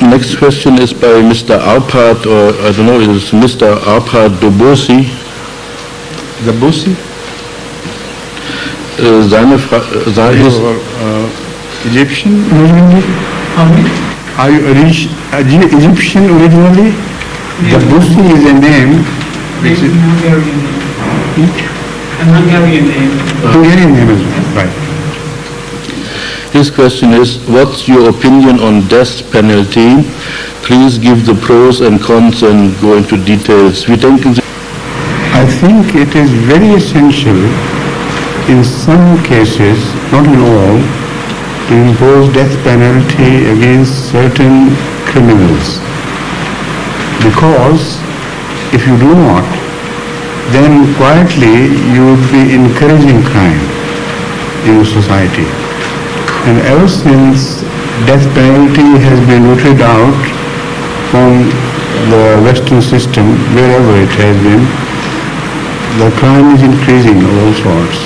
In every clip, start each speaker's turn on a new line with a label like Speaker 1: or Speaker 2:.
Speaker 1: next question is by Mr. Arpad, or I don't know, it's Mr. Arpad Dobosi.
Speaker 2: Dobosi? Egyptian originally? Are you Egyptian originally? Dobosi is a name.
Speaker 3: It's an Hungarian name. An Hungarian name.
Speaker 2: Hungarian name as well, right.
Speaker 1: His question is, what's your opinion on death penalty? Please give the pros and cons and go into details.
Speaker 2: I think it is very essential in some cases, not in all, to impose death penalty against certain criminals. Because if you do not, then quietly you would be encouraging crime in society. And ever since death penalty has been rooted out from the Western system, wherever it has been, the crime is increasing of all sorts.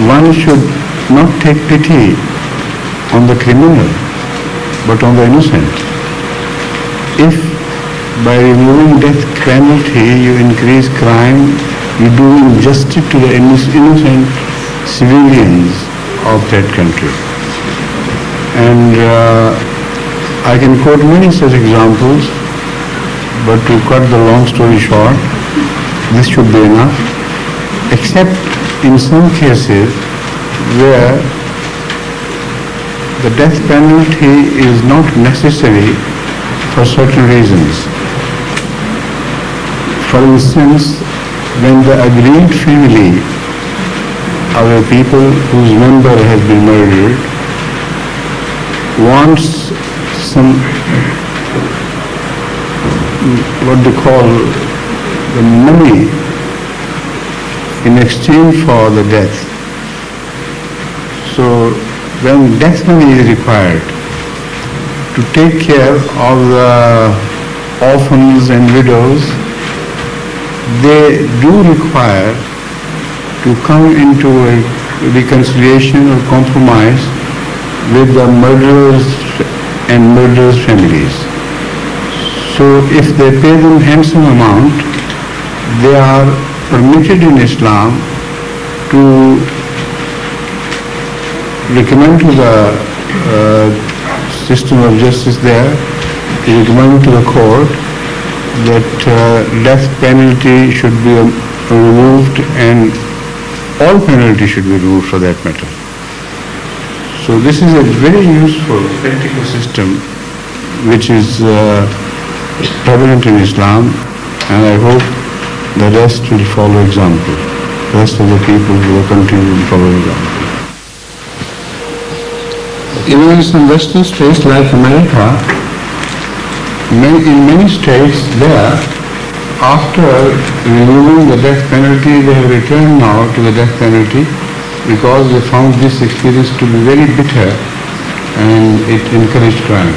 Speaker 2: One should not take pity on the criminal, but on the innocent. If by removing death penalty you increase crime, you do injustice to the innocent civilians of that country. And I can quote many such examples, but to cut the long story short, this should be enough, except in some cases where the death penalty is not necessary for certain reasons. For instance, when the aggrieved family of a people whose member has been murdered wants some, what they call the money in exchange for the death. So when death money is required to take care of the orphans and widows, they do require to come into a reconciliation or compromise with the murderers and murderers' families. So if they pay them handsome amount, they are permitted in Islam to recommend to the system of justice there, to recommend to the court that death penalty should be removed, and all penalty should be removed for that matter. So this is a very useful practical system which is prevalent in Islam, and I hope the rest will follow example. The rest of the people of the country will follow example. Even in some Western states like America, in many states there, after removing the death penalty, they have returned now to the death penalty because they found this experience to be very bitter and it encouraged crime.